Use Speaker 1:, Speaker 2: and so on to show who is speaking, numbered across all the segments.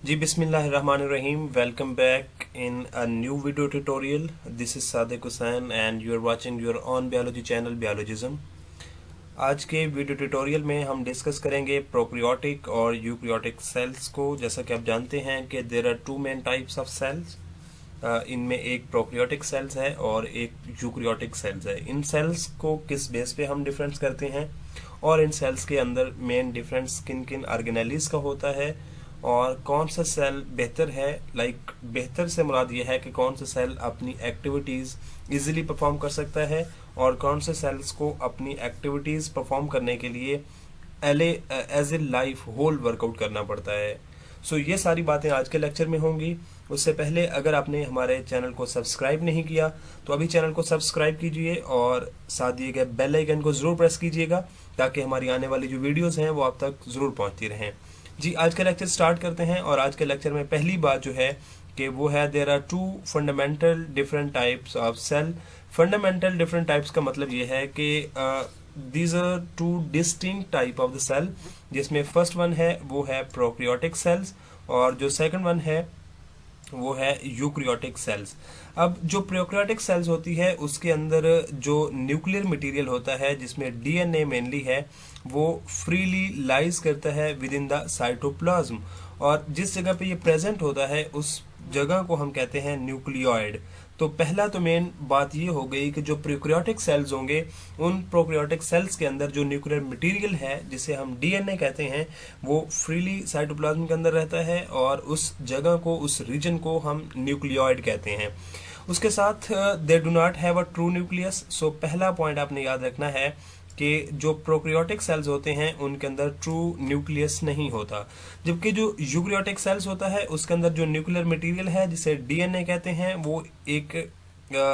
Speaker 1: जी बिस्मिल्लाहिर्रहमानिर्रहीम welcome back in a new video tutorial. This is Sadiq Hussain and you are watching your on biology channel Biologism. आज के video tutorial में हम discuss करेंगे prokaryotic और eukaryotic cells को। जैसा कि आप जानते हैं कि there are two main types of cells. इनमें एक प्रोकैरियोटिक सेल्स है और एक यूकैरियोटिक सेल्स है। इन सेल्स को किस बेस पे हम डिफरेंस करते हैं और इन सेल्स के अंदर मेन डिफरेंस किन किन ऑर्गेनेलिज का होता है और कौन सा सेल बेहतर है। बेहतर से मुराद ये है कि कौन सा सेल अपनी एक्टिविटीज़ इजीली परफॉर्म कर सकता है और कौन से सेल्स को अपनी एक्टिविटीज़ परफॉर्म करने के लिए as a life whole workout करना पड़ता है। सो ये सारी बातें आज के लेक्चर में होंगी। उससे पहले अगर आपने हमारे चैनल को सब्सक्राइब नहीं किया तो अभी चैनल को सब्सक्राइब कीजिए और साथ दिए गए बेल आइकन को ज़रूर प्रेस कीजिएगा ताकि हमारी आने वाली जो वीडियोज़ हैं वो आप तक ज़रूर पहुँचती रहें। जी आज का लेक्चर स्टार्ट करते हैं और आज के लेक्चर में पहली बात जो है कि वो है there are two fundamental different types of cell. Fundamental different types का मतलब ये है कि these are two distinct type of the cell, जिसमें फर्स्ट वन है वो है प्रोकैरियोटिक सेल्स और जो सेकंड वन है वो है यूकैरियोटिक सेल्स। अब जो प्रोकैरियोटिक सेल्स होती है उसके अंदर जो न्यूक्लियर मटेरियल होता है जिसमें डीएनए मेनली है वो फ्रीली लाइज करता है विद इन द साइटोप्लाज्म और जिस जगह पे ये प्रेजेंट होता है उस जगह को हम कहते हैं न्यूक्लियोइड। तो पहला तो मेन बात ये हो गई कि जो प्रोकैरियोटिक सेल्स होंगे उन प्रोकैरियोटिक सेल्स के अंदर जो न्यूक्लियर मटेरियल है जिसे हम डीएनए कहते हैं वो फ्रीली साइटोप्लाज्म के अंदर रहता है और उस जगह को उस रीजन को हम न्यूक्लियोइड कहते हैं। उसके साथ they do not have a true nucleus. So पहला पॉइंट आपने याद रखना है कि जो प्रोकैरियोटिक सेल्स होते हैं उनके अंदर ट्रू न्यूक्लियस नहीं होता, जबकि जो यूकैरियोटिक सेल्स होता है उसके अंदर जो न्यूक्लियर मटेरियल है जिसे डीएनए कहते हैं वो एक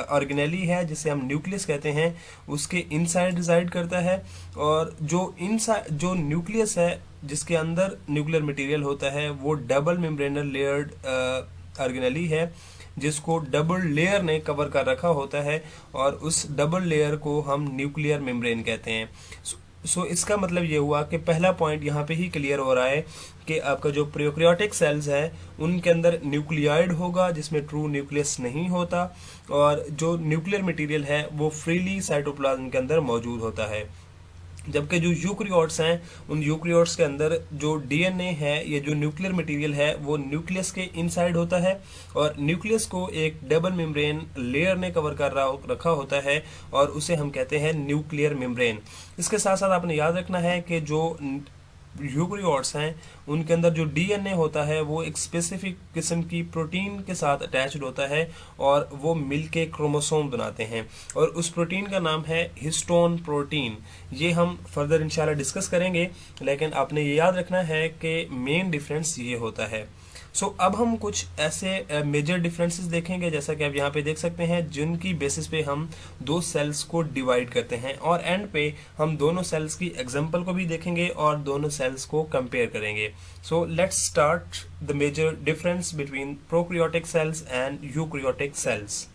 Speaker 1: ऑर्गेनेली है जिसे हम न्यूक्लियस कहते हैं, उसके इनसाइड रिजाइड करता है। और जो न्यूक्लियस है जिसके अंदर न्यूक्लियर मटेरियल होता है वो डबल मेम्ब्रेनल लेयर्ड ऑर्गेनेली है जिसको डबल लेयर ने कवर कर रखा होता है और उस डबल लेयर को हम न्यूक्लियर मेम्ब्रेन कहते हैं। सो इसका मतलब ये हुआ कि पहला पॉइंट यहाँ पे ही क्लियर हो रहा है कि आपका जो प्रोकैरियोटिक सेल्स है उनके अंदर न्यूक्लियाइड होगा जिसमें ट्रू न्यूक्लियस नहीं होता और जो न्यूक्लियर मटेरियल है वो फ्रीली साइटोप्लाज्म के अंदर मौजूद होता है। जबकि जो यूकैरियोट्स हैं उन यूकैरियोट्स के अंदर जो डीएनए है या जो न्यूक्लियर मटेरियल है वो न्यूक्लियस के इनसाइड होता है और न्यूक्लियस को एक डबल मेम्ब्रेन लेयर ने कवर कर रखा होता है और उसे हम कहते हैं न्यूक्लियर मेम्ब्रेन। इसके साथ साथ आपने याद रखना है कि जो यूकैरियोट्स हैं उनके अंदर जो डीएनए होता है वो एक स्पेसिफिक किस्म की प्रोटीन के साथ अटैच्ड होता है और वो मिलके क्रोमोसोम बनाते हैं और उस प्रोटीन का नाम है हिस्टोन प्रोटीन। ये हम फर्दर इंशाल्लाह डिस्कस करेंगे, लेकिन आपने ये याद रखना है कि मेन डिफरेंस ये होता है। सो अब हम कुछ ऐसे मेजर डिफरेंसेस देखेंगे जैसा कि आप यहाँ पे देख सकते हैं जिनकी बेसिस पे हम दो सेल्स को डिवाइड करते हैं और एंड पे हम दोनों सेल्स की एग्जांपल को भी देखेंगे और दोनों सेल्स को कंपेयर करेंगे। So let's start the major difference between prokaryotic cells and eukaryotic cells.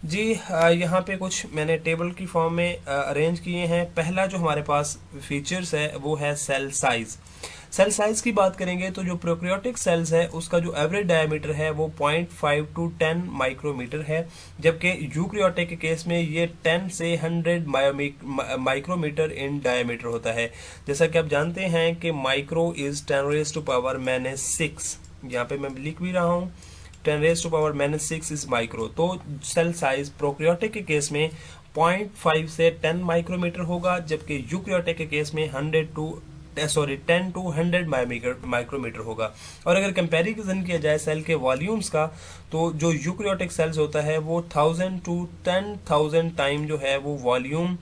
Speaker 1: जी यहाँ पे कुछ मैंने टेबल की फॉर्म में अरेंज किए हैं। पहला जो हमारे पास फीचर्स है वो है सेल साइज। सेल साइज की बात करेंगे तो जो प्रोकैरियोटिक सेल्स है उसका जो एवरेज डायमीटर है वो 0.5 to 10 माइक्रोमीटर है, जबकि यूकैरियोटिक के केस में ये 10 से 100 माइक्रोमीटर इन डायमीटर होता है। जैसा कि आप जानते हैं कि माइक्रो इज 10⁻⁻⁶। यहाँ पे मैं लिख भी रहा हूँ 10⁻⁻⁶ इज माइक्रो। तो सेल साइज प्रोकैरियोटिक के केस में 0.5 से 10 माइक्रोमीटर होगा, जबकि यूकैरियोटिक के केस में 10 to 100 माइक्रोमीटर होगा। और अगर कंपैरिजन किया जाए सेल के वॉल्यूम्स का तो जो यूकैरियोटिक सेल्स होता है वो 1000 to 10,000 टाइम जो है वो वॉल्यूम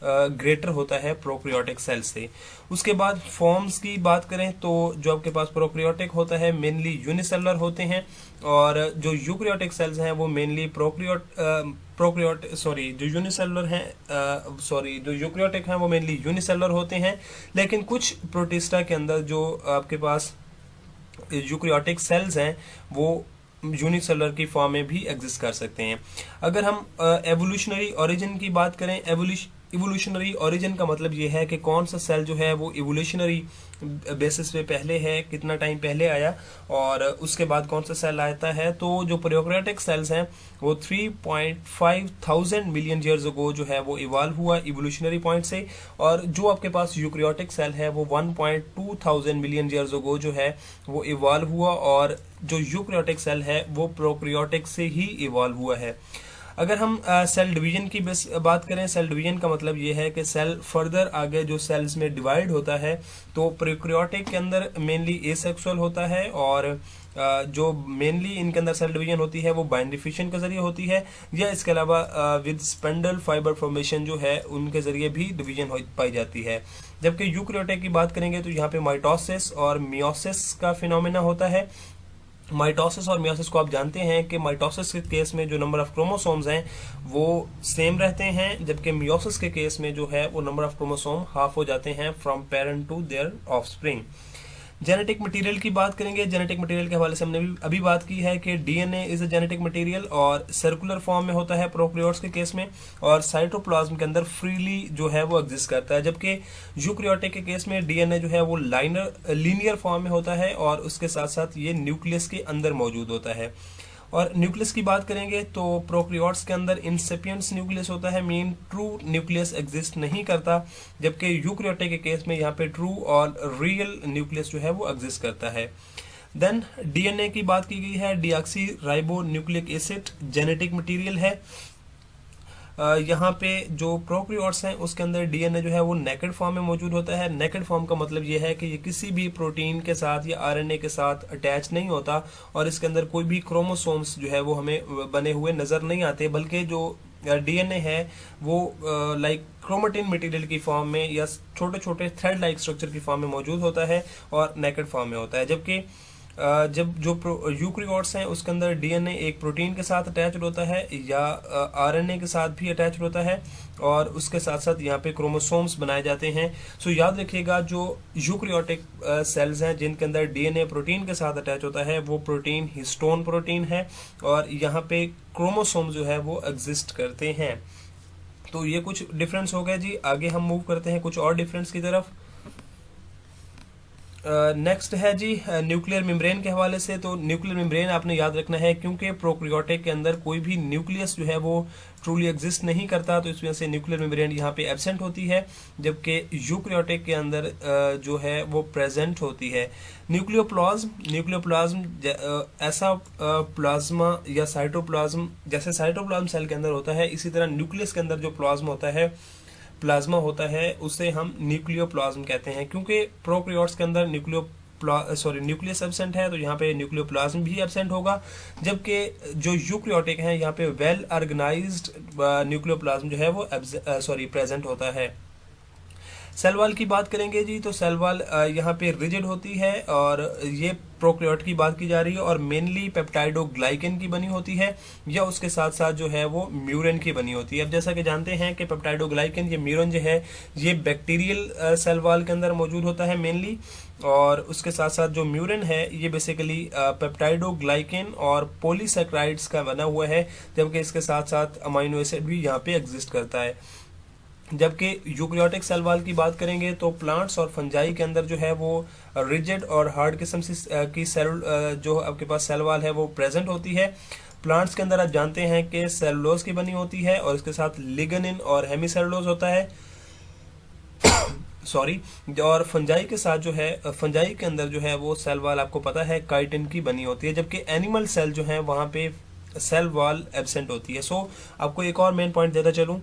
Speaker 1: ग्रेटर होता है प्रोकैरियोटिक सेल्स से। उसके बाद फॉर्म्स की बात करें तो जो आपके पास प्रोकैरियोटिक होता है मेनली यूनिसेलुलर होते हैं और जो यूकैरियोटिक सेल्स हैं वो मेनली जो यूकैरियोटिक हैं वो मेनली यूनिसेलुलर होते हैं। लेकिन कुछ प्रोटिस्टा के अंदर जो आपके पास यूकैरियोटिक सेल्स हैं वो यूनिसेलुलर की फॉर्म में भी एग्जिस्ट कर सकते हैं। अगर हम एवोल्यूशनरी ओरिजिन की बात करें, इवोल्यूशनरी ओरिजिन का मतलब ये है कि कौन सा सेल जो है वो इवोल्यूशनरी बेसिस पे पहले है, कितना टाइम पहले आया, और उसके बाद कौन सा सेल आता है। तो जो प्रोकैरियोटिक सेल्स हैं वो 3.5 थाउजेंड मिलियन ईयर्स अगो जो है वो इवॉल्व हुआ इवोल्यूशनरी पॉइंट से, और जो आपके पास यूकैरियोटिक सेल है वो 1.2 थाउजेंड मिलियन ईयर्स अगो जो है वो इवॉल्व हुआ, और जो यूकैरियोटिक सेल है वो प्रोकैरियोटिक से ही इवॉल्व हुआ है। अगर हम सेल डिवीजन की बात करें, सेल डिवीजन का मतलब ये है कि सेल फर्दर आगे जो सेल्स में डिवाइड होता है, तो प्रोकैरियोटिक के अंदर मेनली एसेक्सुअल होता है, और जो मेनली इनके अंदर सेल डिवीजन होती है वो बाइनरी फिशन के जरिए होती है, या इसके अलावा विद स्पेंडल फाइबर फॉर्मेशन जो है उनके जरिए भी डिवीजन पाई जाती है। जबकि यूकैरियोटिक की बात करेंगे तो यहाँ पे माइटोसिस और मियोसिस का फिनोमेना होता है। माइटोसिस और मियोसिस को आप जानते हैं कि माइटोसिस के केस में जो नंबर ऑफ क्रोमोसोम्स हैं वो सेम रहते हैं, जबकि मियोसिस के केस में जो है वो नंबर ऑफ क्रोमोसोम हाफ हो जाते हैं from parent to their offspring. Genetic material की बात करेंगे, जेनेटिक मटेरियल के हवाले से हमने अभी बात की है कि DNA is a genetic material, और सर्कुलर फॉर्म में होता है प्रोकैरियोट्स के केस में, और साइटोप्लाज्म के अंदर फ्रीली जो है वो एग्जिस्ट करता है। जबकि यूकैरियोटिक के केस में डीएनए जो है वो लीनियर फॉर्म में होता है, और उसके साथ साथ ये न्यूक्लियस के अंदर मौजूद होता है। और न्यूक्लियस की बात करेंगे तो प्रोकैरियोट्स के अंदर इंसेपिएंट न्यूक्लियस होता है, मीन ट्रू न्यूक्लियस एग्जिस्ट नहीं करता, जबकि यूकैरियोटिक के केस में यहाँ पे ट्रू और रियल न्यूक्लियस जो है वो एग्जिस्ट करता है। देन डीएनए की बात की गई है, deoxy ribo nucleic acid genetic material है। यहाँ पे जो प्रोकैरियोट्स हैं उसके अंदर डीएनए जो है वो नेकेड फॉर्म में मौजूद होता है। नेकेड फॉर्म का मतलब ये है कि ये किसी भी प्रोटीन के साथ या आरएनए के साथ अटैच नहीं होता, और इसके अंदर कोई भी क्रोमोसोम्स जो है वो हमें बने हुए नजर नहीं आते, बल्कि जो डीएनए है वो लाइक क्रोमेटिन मटेरियल की फॉर्म में या छोटे छोटे थ्रेड लाइक स्ट्रक्चर की फॉर्म में मौजूद होता है और नेकेड फॉर्म में होता है। जबकि जब जो यूकैरियोट्स हैं उसके अंदर डीएनए एक प्रोटीन के साथ अटैच्ड होता है या आरएनए के साथ भी अटैच्ड होता है, और उसके साथ साथ यहाँ पे क्रोमोसोम्स बनाए जाते हैं। सो याद रखिएगा जो यूकैरियोटिक सेल्स हैं जिनके अंदर डीएनए प्रोटीन के साथ अटैच होता है वो प्रोटीन हिस्टोन प्रोटीन है, और यहाँ पे क्रोमोसोम जो है वो एग्जिस्ट करते हैं। तो ये कुछ डिफरेंस हो गए जी। आगे हम मूव करते हैं कुछ और डिफरेंस की तरफ। नेक्स्ट है जी न्यूक्लियर मेम्ब्रेन के हवाले से। तो न्यूक्लियर मेम्ब्रेन आपने याद रखना है, क्योंकि प्रोकैरियोटिक के अंदर कोई भी न्यूक्लियस जो है वो ट्रूली एग्जिस्ट नहीं करता, तो इस वजह से न्यूक्लियर मेम्ब्रेन यहाँ पे एब्सेंट होती है, जबकि यूकैरियोटिक के अंदर जो है वो प्रेजेंट होती है। न्यूक्लियोप्लाज्म ऐसा प्लाज्मा या साइटोप्लाज्म, जैसे साइटोप्लाज्म सेल के अंदर होता है, इसी तरह न्यूक्लियस के अंदर जो प्लाज्मा होता है, प्लाज्मा होता है, उसे हम न्यूक्लियोप्लाज्म कहते हैं। क्योंकि प्रोकैरियोट्स के अंदर न्यूक्लियस एब्सेंट है, तो यहाँ पे न्यूक्लियोप्लाज्म भी एब्सेंट होगा, जबकि जो यूकैरियोटिक है यहाँ पे वेल ऑर्गेनाइज्ड न्यूक्लियोप्लाज्म जो है वो प्रेजेंट होता है। सेल वॉल की बात करेंगे जी, तो सेल वॉल यहाँ पे रिजिड होती है, और ये प्रोकैरियोट की बात की जा रही है, और मेनली पेप्टाइडोग्लाइकन की बनी होती है, या उसके साथ साथ जो है वो म्यूरिन की बनी होती है। अब जैसा कि जानते हैं कि पेप्टाइडोग्लाइकन ये म्यूरिन जो है ये बैक्टीरियल सेल वॉल के अंदर मौजूद होता है मेनली, और उसके साथ साथ जो म्यूरिन है ये बेसिकली पेप्टाइडोग्लाइकन और पॉलीसैकेराइड्स का बना हुआ है, जबकि इसके साथ साथ अमाइनो एसिड भी यहाँ पे एग्जिस्ट करता है। जबकि यूकैरियोटिक सेल वॉल की बात करेंगे तो प्लांट्स और फंजाई के अंदर जो है वो रिजिड और हार्ड किस्म की सेल जो आपके पास सेल वॉल है वो प्रेजेंट होती है। प्लांट्स के अंदर आप जानते हैं कि सेलुलोज की बनी होती है, और इसके साथ लिग्निन और हेमीसेलुलोज होता है सॉरी। और फंजाई के साथ जो है, फंजाई के अंदर जो है वो सेल वॉल आपको पता है काइटिन की बनी होती है, जबकि एनिमल सेल जो है वहाँ पे सेल वॉल एब्सेंट होती है। सो आपको एक और मेन पॉइंट देता चलूँ,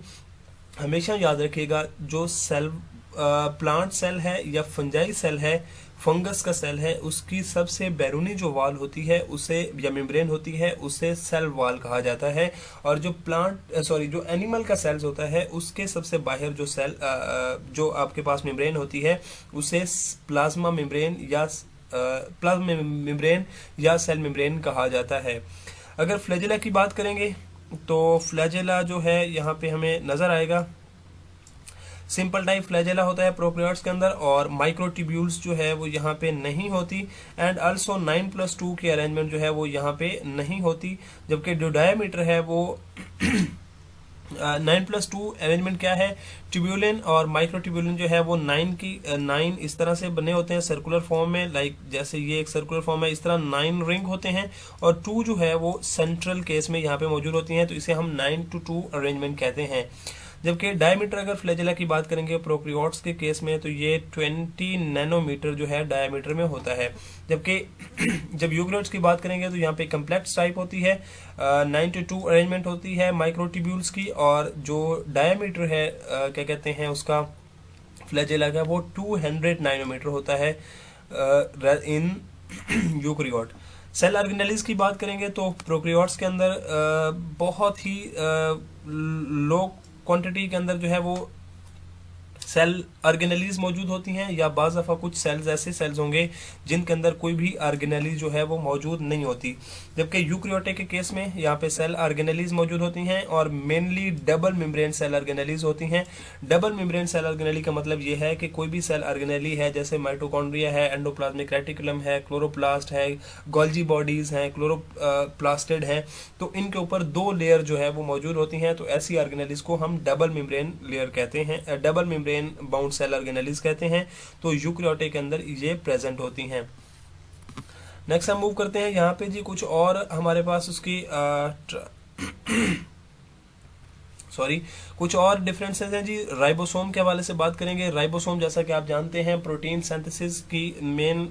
Speaker 1: हमेशा याद रखिएगा जो सेल प्लांट सेल है या फंजाई सेल है, फंगस का सेल है, उसकी सबसे बैरूनी जो वॉल होती है उसे या मेम्ब्रेन होती है उसे सेल वॉल कहा जाता है, और जो जो एनिमल का सेल्स होता है उसके सबसे बाहर जो सेल जो आपके पास मेम्ब्रेन होती है उसे प्लाज्मा मेम्ब्रेन या सेल मेम्ब्रेन कहा जाता है। अगर फ्लैजेला की बात करेंगे तो फ्लैजेला जो है यहाँ पे हमें नजर आएगा, सिंपल टाइप फ्लैजेला होता है प्रोकैरियोट्स के अंदर, और माइक्रोट्यूब्यूल्स जो है वो यहाँ पे नहीं होती, एंड आल्सो 9+2 की अरेंजमेंट जो है वो यहाँ पे नहीं होती, जबकि जो डायमीटर है वो 9+2 अरेंजमेंट क्या है, ट्यूबुलिन और माइक्रोट्यूबुलिन जो है वो 9 इस तरह से बने होते हैं सर्कुलर फॉर्म में, लाइक जैसे ये एक सर्कुलर फॉर्म है, इस तरह 9 रिंग होते हैं और 2 जो है वो सेंट्रल केस में यहाँ पे मौजूद होती हैं, तो इसे हम 9-2 अरेंजमेंट कहते हैं। जबकि डायमीटर अगर फ्लैजेला की बात करेंगे प्रोकैरियोट्स के केस में तो ये 20 नैनोमीटर जो है डायमीटर में होता है। जबकि जब यूकेरियोट्स की बात करेंगे तो यहाँ पे कम्प्लेक्स टाइप होती है, 9-2 अरेंजमेंट होती है माइक्रोट्यूब्यूल्स की, और जो डायमीटर है क्या कहते हैं उसका फ्लैजेला का, वो 200 नैनोमीटर होता है इन यूकेरियोट। सेल ऑर्गेनेलिज की बात करेंगे तो प्रोकैरियोट्स के अंदर बहुत ही लो क्वांटिटी के अंदर जो है वो सेल ऑर्गेनेलीज मौजूद होती हैं, या बाज़ दफ़ा कुछ सेल्स ऐसे सेल्स होंगे जिनके अंदर कोई भी ऑर्गेनेलीज जो है वो मौजूद नहीं होती। जबकि यूकेरियोटिक के केस में यहाँ पे सेल ऑर्गेनेलीज मौजूद होती हैं और mainly double membrane cell organelles होती हैं। डबल मेम्ब्रेन सेल ऑर्गेनेली का मतलब ये है कि कोई भी सेल ऑर्गेनेली है, जैसे माइटोकॉन्ड्रिया है, एंडोप्लाज्मिक रेटिकुलम है, क्लोरोप्लास्ट है, गोल्जी बॉडीज हैं, क्लोरोप्लास्टिड हैं, तो इनके ऊपर 2 लेयर जो है वो मौजूद होती हैं, तो ऐसी ऑर्गेनेलीज को हम डबल मेम्ब्रेन लेयर कहते हैं, double membrane bound cell organelles कहते हैं। तो यूकेरियोटिक के अंदर ये प्रेजेंट होती हैं। नेक्स्ट हम मूव करते हैं यहाँ पे जी, कुछ और हमारे पास उसकी कुछ और डिफरेंसेस हैं जी। राइबोसोम के हवाले से बात करेंगे। राइबोसोम जैसा कि आप जानते हैं प्रोटीन सिंथेसिस की मेन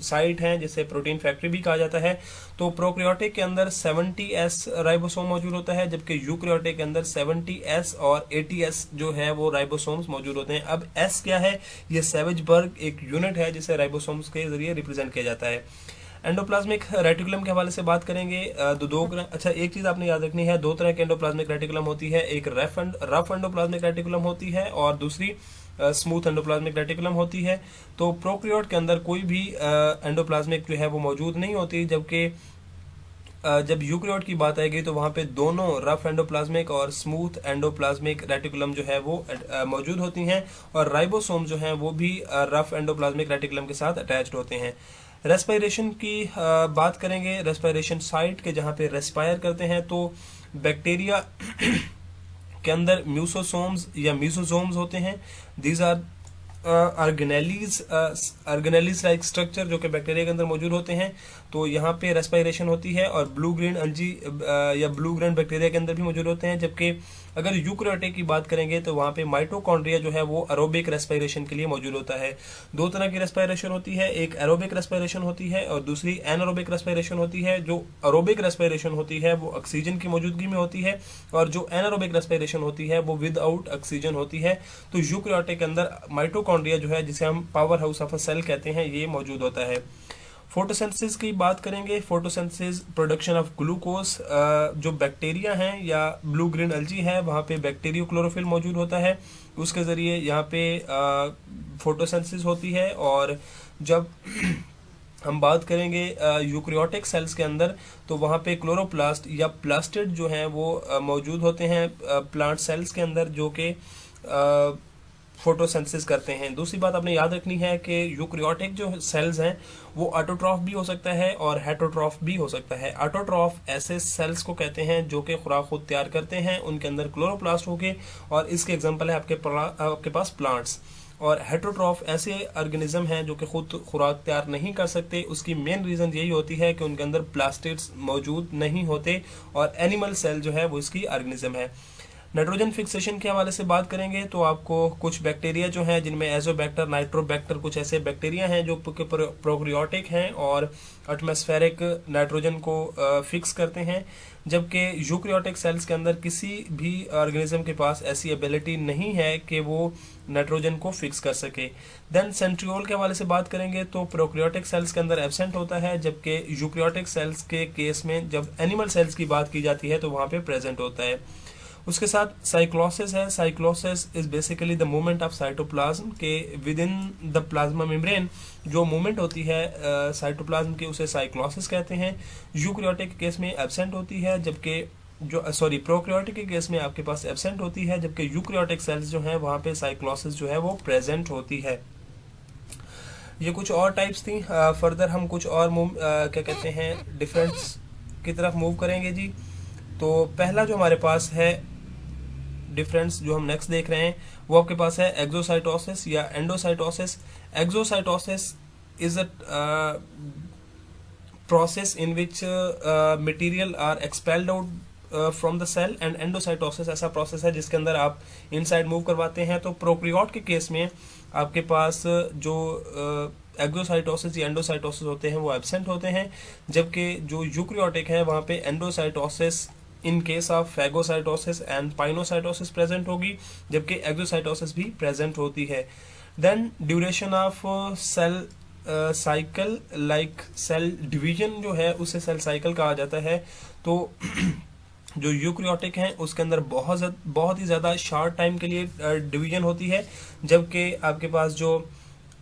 Speaker 1: साइट है, जिसे प्रोटीन फैक्ट्री भी कहा जाता है। तो प्रोकैरियोटिक के अंदर 70S राइबोसोम मौजूद होता है, जबकि यूकेरियोटिक के अंदर 70S और 80S जो है वो राइबोसोम्स मौजूद होते हैं। अब S क्या है, ये सेवेजबर्ग एक यूनिट है जिसे राइबोसोम्स के जरिए रिप्रेजेंट किया जाता है। एंडोप्लाज्मिक रेटिकुलम के हवाले से बात करेंगे। अच्छा, एक चीज़ आपने याद रखनी है, 2 तरह के एंडोप्लाज्मिक रेटिकुलम होती है, एक रफ एंडोप्लाज्मिक रेटिकुलम होती है और दूसरी स्मूथ एंडोप्लाज्मिक रेटिकुलम होती है। तो प्रोकैरियोट के अंदर कोई भी एंडोप्लाज्मिक जो है वो मौजूद नहीं होती, जबकि जब यूकेरियोट की बात आएगी तो वहाँ पे दोनों रफ एंडोप्लाज्मिक और स्मूथ एंडोप्लाज्मिक रेटिकुलम जो है वो मौजूद होती हैं, और राइबोसोम जो हैं वो भी रफ एंडोप्लाज्मिक रेटिकुलम के साथ अटैच्ड होते हैं। रेस्पिरेशन की बात करेंगे, रेस्पिरेशन साइट के जहाँ पे रेस्पायर करते हैं, तो बैक्टीरिया के अंदर म्यूसोसोम्स या म्यूसोसोम्स होते हैं। These are organelles like structure जो कि बैक्टीरिया के अंदर मौजूद होते हैं। तो यहाँ पे रेस्पिरेशन होती है, और ब्लू ग्रीन अलजी या ब्लू ग्रीन बैक्टीरिया के अंदर भी मौजूद होते हैं। जबकि अगर यूकेरियोटिक की बात करेंगे तो वहाँ पे माइटोकॉन्ड्रिया जो है वो एरोबिक रेस्पिरेशन के लिए मौजूद होता है। 2 तरह की रेस्पिरेशन होती है, एक एरोबिक रेस्पिरेशन होती है और दूसरी एनारोबिक रेस्पिरेशन होती है। जो एरोबिक रेस्पिरेशन होती है वो ऑक्सीजन की मौजूदगी में होती है, और जो एनारोबिक रेस्पिरेशन होती है वो विदाउट ऑक्सीजन होती है। तो यूकेरियोटिक के अंदर माइटोकॉन्ड्रिया जो है, जिसे हम powerhouse of a cell कहते हैं, ये मौजूद होता है। फोटोसिंथेसिस की बात करेंगे। फोटोसिंथेसिस प्रोडक्शन ऑफ ग्लूकोज, जो बैक्टीरिया हैं या ब्लू ग्रीन अलजी है, वहाँ पे बैक्टीरियो क्लोरोफिल मौजूद होता है, उसके ज़रिए यहाँ पे फोटोसिंथेसिस होती है। और जब हम बात करेंगे यूकेरियोटिक सेल्स के अंदर, तो वहाँ पे क्लोरोप्लास्ट या प्लास्टिड जो हैं वो मौजूद होते हैं प्लांट सेल्स के अंदर, जो कि फोटोसिंथेसिस करते हैं। दूसरी बात आपने याद रखनी है कि यूकेरियोटिक जो सेल्स हैं वो ऑटोट्रॉफ भी हो सकता है और हेटरोट्रॉफ भी हो सकता है। ऑटोट्रॉफ ऐसे सेल्स को कहते हैं जो कि खुराक खुद तैयार करते हैं, उनके अंदर क्लोरोप्लास्ट होंगे, और इसके एग्जांपल है आपके पास प्लांट्स। और हेटरोट्रॉफ ऐसे ऑर्गेनिज्म हैं जो कि खुद खुराक तैयार नहीं कर सकते। उसकी मेन रीज़न यही होती है कि उनके अंदर प्लास्टिड्स मौजूद नहीं होते, और एनिमल सेल जो है वो इसकी ऑर्गेनिज्म है। नाइट्रोजन फिक्सेशन के हवाले से बात करेंगे तो आपको कुछ बैक्टीरिया जो हैं, जिनमें एजोबैक्टर, नाइट्रोबैक्टर, कुछ ऐसे बैक्टीरिया हैं जो प्रोकैरियोटिक हैं और एटमॉस्फेरिक नाइट्रोजन को फिक्स करते हैं। जबकि यूकेरियोटिक सेल्स के अंदर किसी भी ऑर्गेनिज्म के पास ऐसी एबिलिटी नहीं है कि वो नाइट्रोजन को फिक्स कर सके। देन सेंट्रियोल के हवाले से बात करेंगे तो प्रोकैरियोटिक सेल्स के अंदर एब्सेंट होता है, जबकि यूकेरियोटिक सेल्स के केस में जब एनिमल सेल्स की बात की जाती है तो वहाँ पे प्रेजेंट होता है। उसके साथ साइक्लोसिस है। Cyclosis is basically the movement of cytoplasm के within the plasma membrane. जो मूवमेंट होती है साइटोप्लाज्म की, उसे साइक्लोसिस कहते हैं। यूकेरियोटिक के केस में एब्सेंट होती है, जबकि प्रोकैरियोटिक के केस में आपके पास एब्सेंट होती है, जबकि यूकेरियोटिक सेल्स जो है वहाँ पे साइक्लोसिस जो है वो प्रेजेंट होती है। ये कुछ और टाइप्स थी। फर्दर हम कुछ और क्या कहते हैं डिफरेंस की तरफ मूव करेंगे जी। तो पहला जो हमारे पास है डिफरेंस जो हम नेक्स्ट देख रहे हैं वो आपके पास है एक्सोसाइटोसिस या endocytosis. Exocytosis is a process in which material are expelled out from the cell, and endocytosis ऐसा प्रोसेस है जिसके अंदर आप इनसाइड मूव करवाते हैं। तो प्रोकैरियोट के केस में आपके पास जो एक्सोसाइटोसिस या एंडोसाइटोसिस होते हैं वो एब्सेंट होते हैं, जबकि जो यूकैरियोटिक है वहाँ पे endocytosis in case of phagocytosis and pinocytosis present होगी, जबकि एक्सोसाइटोसिस भी प्रेजेंट होती है। Then duration of cell cycle, like cell division जो है उसे सेल साइकिल कहा जाता है। तो जो यूकैरियोटिक हैं उसके अंदर बहुत ही ज़्यादा शॉर्ट टाइम के लिए डिवीजन होती है, जबकि आपके पास जो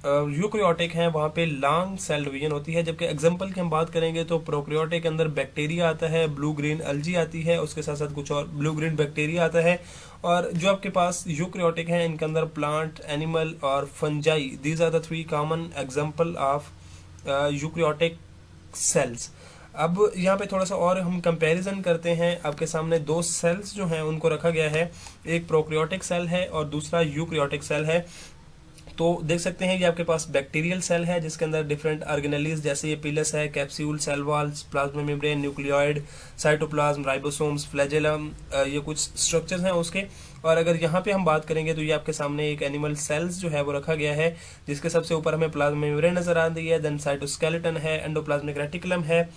Speaker 1: यूकैरियोटिक हैं वहाँ पे लॉन्ग सेल डिवीजन होती है। जबकि एग्जांपल की हम बात करेंगे तो प्रोकैरियोटिक के अंदर बैक्टीरिया आता है, ब्लू ग्रीन एल्गी आती है, उसके साथ साथ कुछ और ब्लू ग्रीन बैक्टीरिया आता है। और जो आपके पास यूकैरियोटिक हैं इनके अंदर प्लांट, एनिमल और fungi, these are the 3 common example of eukaryotic cells. अब यहाँ पे थोड़ा सा और हम कंपैरिजन करते हैं। आपके सामने 2 सेल्स जो हैं उनको रखा गया है, एक प्रोकैरियोटिक सेल है और दूसरा यूकैरियोटिक सेल है। तो देख सकते हैं ये आपके पास बैक्टीरियल सेल है जिसके अंदर डिफरेंट ऑर्गेनेलीज जैसे ये पिलस है, capsule, cell walls, plasma membrane, nucleoid, cytoplasm, ribosomes, flagellum, ये कुछ स्ट्रक्चर्स हैं उसके। और अगर यहाँ पे हम बात करेंगे तो ये आपके सामने एक एनिमल सेल्स जो है वो रखा गया है, जिसके सबसे ऊपर हमें प्लाज्मा मेम्ब्रेन नजर आ रही है, देन साइटोस्केलेटन है, एंडोप्लाज्मिक रेटिकुलम है,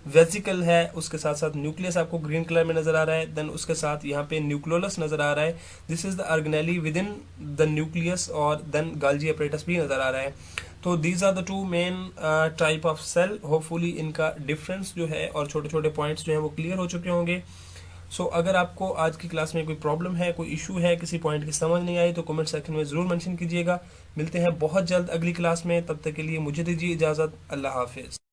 Speaker 1: वेसिकल है, उसके साथ साथ न्यूक्लियस आपको ग्रीन कलर में नजर आ रहा है, देन उसके साथ यहाँ पे न्यूक्लियोलस नजर आ रहा है, this is the organelle within the nucleus, और देन गाल्जी अपरेटस भी नजर आ रहा है। तो these are the 2 main type of cell. Hopefully इनका डिफरेंस जो है और छोटे छोटे पॉइंट्स जो है वो क्लियर हो चुके होंगे। सो अगर आपको आज की क्लास में कोई प्रॉब्लम है, कोई इशू है, किसी पॉइंट की समझ नहीं आई तो कमेंट सेक्शन में ज़रूर मेंशन कीजिएगा। मिलते हैं बहुत जल्द अगली क्लास में, तब तक के लिए मुझे दीजिए इजाज़त। अल्लाह हाफिज़।